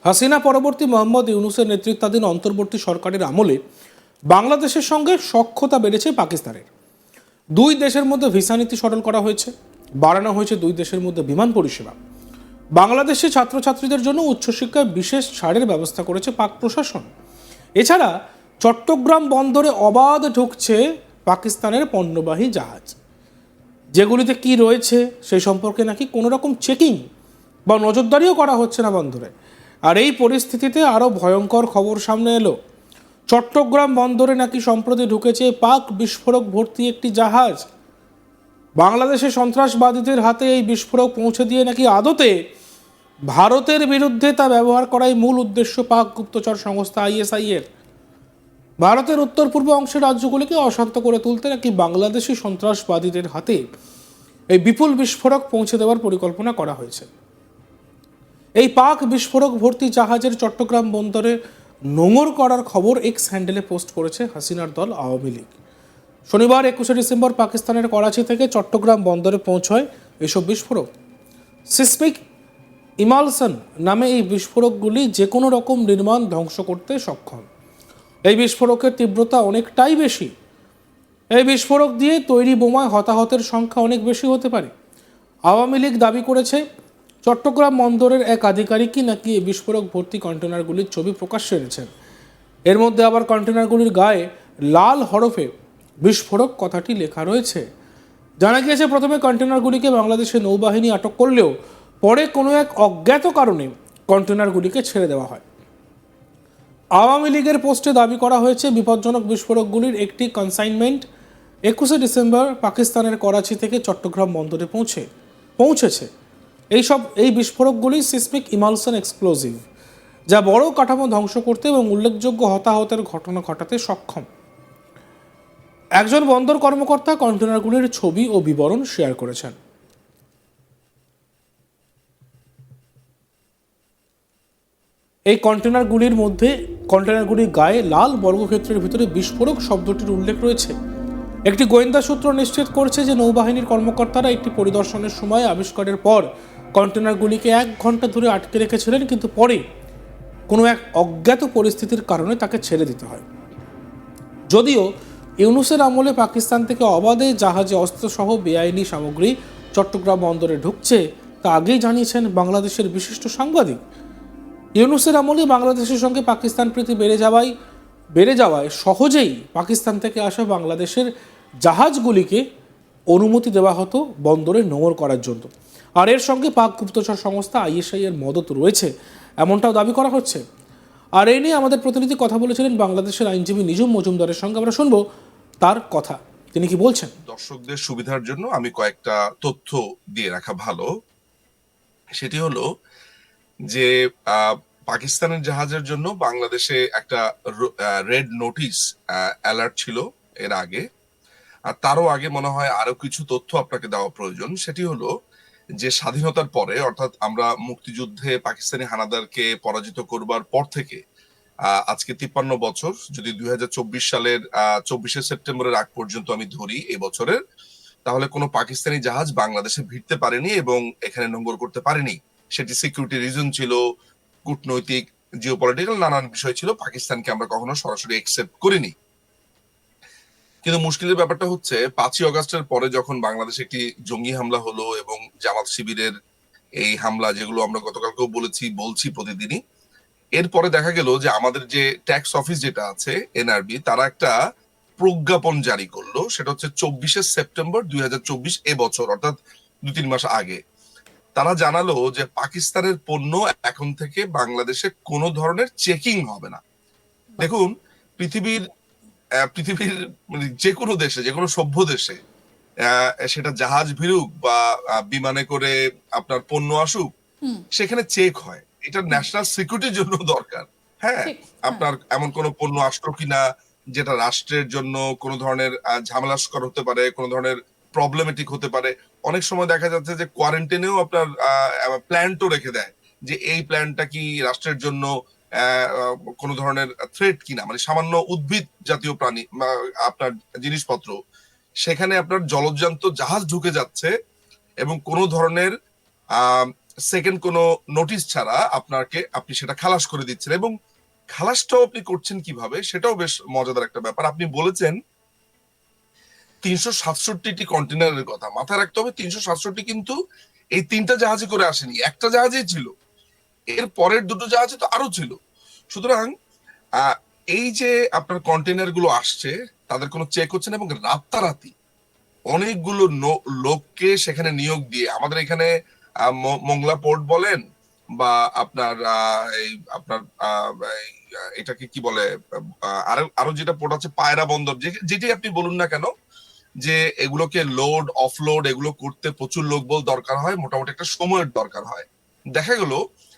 হাসিনা পরবর্তী মোহাম্মদ ইউনূসের নেতৃত্বাধীন অন্তর্বর্তী সরকারের আমলে বাংলাদেশের সঙ্গে সখ্যতা বেড়েছে পাকিস্তানের। দুই দেশের মধ্যে ভিসা নীতি সরল করা হয়েছে, বাড়ানো হয়েছে দুই দেশের মধ্যে বিমান পরিষেবা। বাংলাদেশে ছাত্রছাত্রীদের জন্য উচ্চশিক্ষায় বিশেষ ছাড়ের ব্যবস্থা করেছে পাক প্রশাসন। এছাড়া চট্টগ্রাম বন্দরে অবাধ ঢুকছে পাকিস্তানের পণ্যবাহী জাহাজ, যেগুলিতে কি রয়েছে সেই সম্পর্কে নাকি কোনো রকম চেকিং বা নজরদারিও করা হচ্ছে না বন্দরে। আর এই পরিস্থিতিতে আরও ভয়ঙ্কর খবর সামনে এলো। চট্টগ্রাম বন্দরে নাকি সম্প্রতি ঢুকেছে পাক বিস্ফোরক ভর্তি একটি জাহাজ। বাংলাদেশে সন্ত্রাসবাদীদের হাতে এই বিস্ফোরক পৌঁছে দিয়ে নাকি আদতে ভারতের বিরুদ্ধে তা ব্যবহার করাই মূল উদ্দেশ্য পাক গুপ্তচর সংস্থা ISI এর। ভারতের উত্তর পূর্ব অংশের রাজ্যগুলিকে অশান্ত করে তুলতে নাকি বাংলাদেশি সন্ত্রাসবাদীদের হাতে এই বিপুল বিস্ফোরক পৌঁছে দেওয়ার পরিকল্পনা করা হয়েছে। এই পাক বিস্ফোরক ভর্তি জাহাজের চট্টগ্রাম বন্দরে নোঙর করার খবর এক্স হ্যান্ডেলে পোস্ট করেছে হাসিনার দল আওয়ামী লীগ। শনিবার 21শে ডিসেম্বর পাকিস্তানের করাচি থেকে চট্টগ্রাম বন্দরে পৌঁছয় এসব বিস্ফোরক। সিসমিক ইমালসন নামে এই বিস্ফোরকগুলি যে কোনো রকম নির্মাণ ধ্বংস করতে সক্ষম। এই বিস্ফোরকের তীব্রতা অনেকটাই বেশি। এই বিস্ফোরক দিয়ে তৈরি বোমায় হতাহতের সংখ্যা অনেক বেশি হতে পারে। আওয়ামী লীগ দাবি করেছে চট্টগ্রাম বন্দরের এক আধিকারিকই নাকি এই বিস্ফোরক ভর্তি কন্টেনারগুলির ছবি প্রকাশ্যে এনেছেন। এর মধ্যে আবার কন্টেনারগুলির গায়ে লাল হরফে বিস্ফোরক কথাটি লেখা রয়েছে। জানা গিয়েছে প্রথমে কন্টেনারগুলিকে বাংলাদেশের নৌবাহিনী আটক করলেও পরে কোনো এক অজ্ঞাত কারণে কন্টেনারগুলিকে ছেড়ে দেওয়া হয়। আওয়ামী লীগের পোস্টে দাবি করা হয়েছে বিপজ্জনক বিস্ফোরকগুলির একটি কনসাইনমেন্ট 21শে ডিসেম্বর পাকিস্তানের করাচি থেকে চট্টগ্রাম বন্দরে পৌঁছেছে। এই বিস্ফোরকগুলি সিসমিক ইমালসন এক্সপ্লোজিভ, যা বড় কাঠামো ধ্বংস করতে এবং উল্লেখযোগ্য হতাহতের ঘটনা ঘটাতে সক্ষম। একজন বন্দর কর্মকর্তা কন্টেনারগুলির ছবি ও বিবরণ শেয়ার করেছেন। এই কন্টেনারগুলির গায়ে লাল বর্গক্ষেত্রের ভিতরে বিস্ফোরক শব্দটির উল্লেখ রয়েছে। একটি গোয়েন্দা সূত্র নিশ্চিত করছে যে নৌবাহিনীর কর্মকর্তারা একটি পরিদর্শনের সময় আবিষ্কারের পর কন্টেনারগুলিকে 1 ঘন্টা ধরে আটকে রেখেছিলেন, কিন্তু পরে কোনো এক অজ্ঞাত পরিস্থিতির কারণে তাকে ছেড়ে দিতে হয়। যদিও ইউনূসের আমলে পাকিস্তান থেকে অবাধে জাহাজে অস্ত্রসহ বেআইনি সামগ্রী চট্টগ্রাম বন্দরে ঢুকছে তা আগেই জানিয়েছেন বাংলাদেশের বিশিষ্ট সাংবাদিক। ইউনূসের আমলে বাংলাদেশের সঙ্গে পাকিস্তান প্রীতি বেড়ে যাওয়ায় সহজেই পাকিস্তান থেকে আসা বাংলাদেশের জাহাজগুলিকে অনুমতি দেওয়া হতো বন্দরে নোঙর করার জন্য। আর এর সঙ্গে পাক গুপ্তচর সংস্থা ISI এর মদত রয়েছে, এমনটাও দাবি করা হচ্ছে। আর এই নিয়ে আমাদের প্রতিনিধি কথা বলেছিলেন বাংলাদেশের আইনজীবী নিজুম মজুমদারের সঙ্গে। আমরা শুনবো তার কথা, তিনি কি বলছেন। দর্শকদের সুবিধার জন্য আমি কয়েকটা তথ্য দিয়ে রাখা ভালো। সেটি হলো যে পাকিস্তানের জাহাজের জন্য বাংলাদেশে একটা রেড নোটিশ অ্যালার্ট ছিল এর আগে। আর তারও আগে মনে হয় আরো কিছু তথ্য আপনাকে দেওয়া প্রয়োজন। সেটি হলো যে স্বাধীনতার পরে, অর্থাৎ আমরা মুক্তিযুদ্ধে পাকিস্তানি হানাদারকে পরাজিত করবার পর থেকে আজকে 53 বছর, যদি 2024 সালের 24শে সেপ্টেম্বরের আগ পর্যন্ত আমি ধরি এই বছরের, তাহলে কোনো পাকিস্তানি জাহাজ বাংলাদেশে ভিড়তে পারেনি এবং এখানে নোঙর করতে পারেনি। সেটি সিকিউরিটি রিজন ছিল, কূটনৈতিক, জিওপলিটিক্যাল নানান বিষয় ছিল। পাকিস্তানকে আমরা কখনো সরাসরি একসেপ্ট করিনি। কিন্তু মুশকিলের ব্যাপারটা হচ্ছে 5ই অগাস্টের পরে যখন বাংলাদেশে একটি জঙ্গি হামলা হলো এবং জামাত শিবিরের এই হামলা, যেগুলো আমরা গতকালকেও বলছি প্রতিদিনই, এরপরে দেখা গেল যে আমাদের যে ট্যাক্স অফিস যেটা আছে NRB, তারা একটা প্রজ্ঞাপন জারি করলো। সেটা হচ্ছে 24শে সেপ্টেম্বর 2024 এবছর, অর্থাৎ 2-3 মাস আগে। তারা জানালো যে পাকিস্তানের পণ্য এখন থেকে বাংলাদেশে কোনো ধরনের চেকিং হবে না। দেখুন, পৃথিবীর মানে যে কোনো দেশে, যে কোনো সভ্য দেশে, সেটা জাহাজ ভিড়ুক বা বিমানে করে আপনার পণ্য আসুক, সেখানে চেক হয়। এটা ন্যাশনাল সিকিউরিটির জন্য দরকার। হ্যাঁ, আপনার এমন কোনো পণ্য আসলো কিনা যেটা রাষ্ট্রের জন্য কোনো ধরনের ঝামেলাস্কর হতে পারে, কোনো ধরনের প্রবলেমেটিক হতে পারে। অনেক সময় দেখা যাচ্ছে যে কোয়ারেন্টাইনেও আপনার প্ল্যানও রেখে দেয় যে এই প্ল্যানটা কি রাষ্ট্রের জন্য কোনো ধরনের থ্রেট কিনা, মানে সামান্য উদ্ভিদ জাতীয় প্রাণী আপনার জিনিসপত্র, সেখানে আপনার জলযান্ত জাহাজ ঢুকে যাচ্ছে এবং কোনো ধরনের সেকেন্ড কোনো নোটিশ ছাড়া আপনি সেটা খালাস করে দিচ্ছেন, এবং খালাসটাও আপনি করছেন কিভাবে সেটাও বেশ মজাদার একটা ব্যাপার। আপনি বলেছেন 367টি কন্টেনারের কথা। মাথায় রাখতে হবে 367 কিন্তু এই 3টা জাহাজে করে আসেনি, একটা জাহাজেই ছিল, এর পরের দুটো জাহাজে তো আরো ছিল। সুতরাং আহ, এই যে আপনার কন্টেনার গুলো আসছে, তাদের কোনো চেক হচ্ছে না, এবং রাতারাতি অনেকগুলো লোককে সেখানে নিয়োগ দিয়ে আমাদের এখানে মোংলা পোর্ট বলেন বা আপনার এটাকে কি বলে, আরো আরো যেটা পোর্ট আছে পায়রা বন্দর, যেটি আপনি বলুন না কেন, যে এগুলোকে লোড অফলোড এগুলো করতে প্রচুর লোকবল দরকার হয়, মোটামুটি একটা সময়ের দরকার হয়। দেখা গেল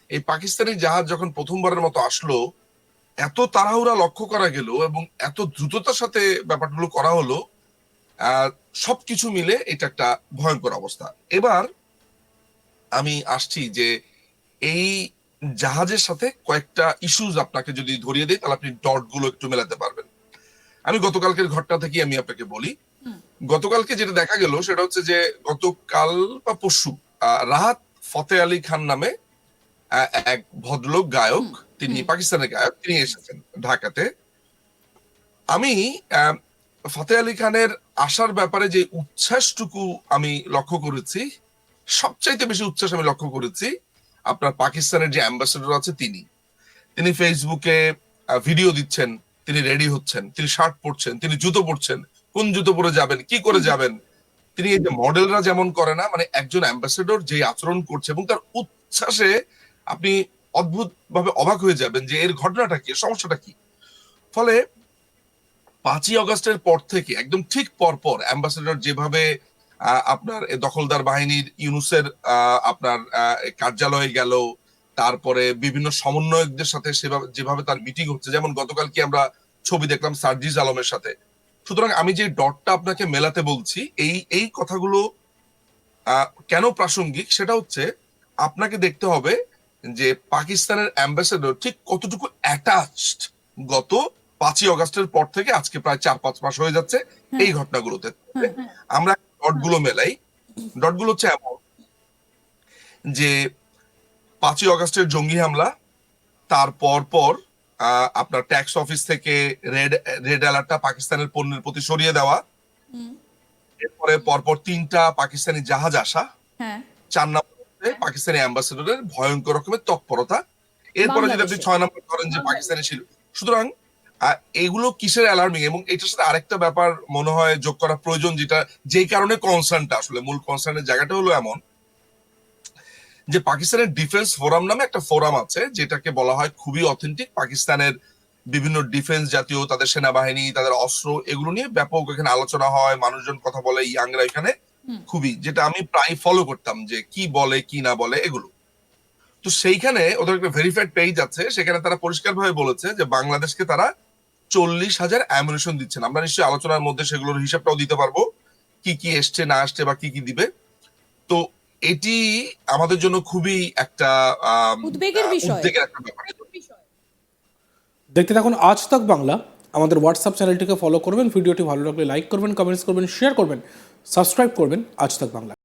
এই পাকিস্তানি জাহাজ যখন প্রথমবারের মতো আসলো, এত তাড়াহুড়া লক্ষ্য করা গেল এবং এত দ্রুততার সাথে ব্যাপারগুলো করা হলো, আহ সবকিছু মিলে এটা একটা ভয়ঙ্কর অবস্থা। এবার আমি আসছি যে এই জাহাজের সাথে কয়েকটা ইস্যুজ আপনাকে যদি ধরিয়ে দিই, তাহলে আপনি ডট গুলো একটু মেলাতে পারবেন। আমি গতকালকের ঘটনা থেকে আমি আপনাকে বলি। গতকালকে যেটা দেখা গেল সেটা হচ্ছে যে গতকাল বা পরশু রাহাত ফতে আলী খান নামে এক ভদ্রলোক গায়ক, তিনি পাকিস্তানের গায়ক, তিনি এসেছেন ঢাকাতে। আমি ফতে আলী খানের আসার ব্যাপারে যে উচ্ছ্বাসটুকু আমি লক্ষ্য করেছি, সবচাইতে বেশি উচ্ছ্বাস আমি লক্ষ্য করেছি আপনার পাকিস্তানের যে অ্যাম্বাসেডর আছে তিনি ফেসবুকে ভিডিও দিচ্ছেন, তিনি রেডি হচ্ছেন, তিনি শার্ট পরছেন, তিনি জুতো পরছেন, কোন জুতো পরে যাবেন, কি করে যাবেন, তিনি এই যে মডেলরা যেমন করে না, মানে একজন অ্যাম্বাসেডর যে আচরণ করছে এবং তার উচ্ছ্বাসে আপনি অদ্ভুত ভাবে অবাক হয়ে যাবেন যে এর ঘটনাটা কি, সমস্যাটা কি। ফলে 5ই অগস্টের পর থেকে একদম ঠিক পরপর অ্যাম্বাসেডর যেভাবে আপনার দখলদার বাহিনীর ইউনুসের আপনার কার্যালয়ে গেল, তারপরে বিভিন্ন সমন্বয়কদের সাথে যেভাবে তার মিটিং হচ্ছে, যেমন গতকাল কি আমরা ছবি দেখলাম সার্জিস আলমের সাথে। সুতরাং আমি যে ডটটা আপনাকে মেলাতে বলছি, এই কথাগুলো কেন প্রাসঙ্গিক সেটা হচ্ছে আপনাকে দেখতে হবে যে পাকিস্তানের অ্যাম্বাসেডর ঠিক কতটুকু অ্যাটাচড গত 5ই অগস্টের পর থেকে আজকে প্রায় 4-5 মাস হয়ে যাচ্ছে এই ঘটনাগুলোতে। আমরা ডটগুলো মেলাই। ডটগুলো হচ্ছে এমন যে 5ই অগস্টের জঙ্গি হামলা, তারপর পর আপনার ট্যাক্স অফিস থেকে রেড অ্যালার্টটা পাকিস্তানের পণ্যের প্রতি সরিয়ে দেওয়া, এরপরে পরপর 3টা পাকিস্তানি জাহাজ আসা, 4 নম্বরে পাকিস্তানি অ্যাম্বাসেডরের ভয়ঙ্কর রকমের তৎপরতা, এরপরে যদি আপনি 6 নম্বর ধরেন যে পাকিস্তানি ছিল। সুতরাং এগুলো কিসের অ্যালার্মিং, এবং এটার সাথে আরেকটা ব্যাপার মনে হয় যোগ করা প্রয়োজন, যেই কারণে কনসার্নটা, আসলে মূল কনসার্নের জায়গাটা হলো এমন যে পাকিস্তানের ডিফেন্স ফোরাম নামে একটা ফোরাম আছে, যেটাকে বলা হয় খুবই অথেন্টিক। পাকিস্তানের বিভিন্ন ডিফেন্স জাতীয় তাদের সেনাবাহিনী, তাদের অস্ত্র, এগুলো নিয়ে ব্যাপক এখানে আলোচনা হয়, মানুষজন কথা বলে, ইয়াংরা এখানে খুবই, যেটা আমি প্রায় ফলো করতাম যে কি বলে কি না বলে এগুলো। তো সেইখানে ওদের একটা ভেরিফাইড পেজ আছে, সেখানে তারা পরিষ্কারভাবে বলেছে যে বাংলাদেশকে তারা 40,000 অ্যামুনিশন দিচ্ছেন। আমরা নিশ্চয়ই আলোচনার মধ্যে সেগুলোর হিসাবটাও দিতে পারবো, কি কি এসছে না আসছে বা কি কি দিবে। তো এটি আমাদের জন্য খুবই একটা উদ্বেগের একটা ব্যাপার। দেখতে থাকুন আজ তাক বাংলা। আমাদের হোয়াটসঅ্যাপ চ্যানেলটিকে ফলো করবেন, ভিডিওটি ভালো লাগলে লাইক করবেন, কমেন্টস করবেন, শেয়ার করবেন, সাবস্ক্রাইব করবেন আজ তাক বাংলা।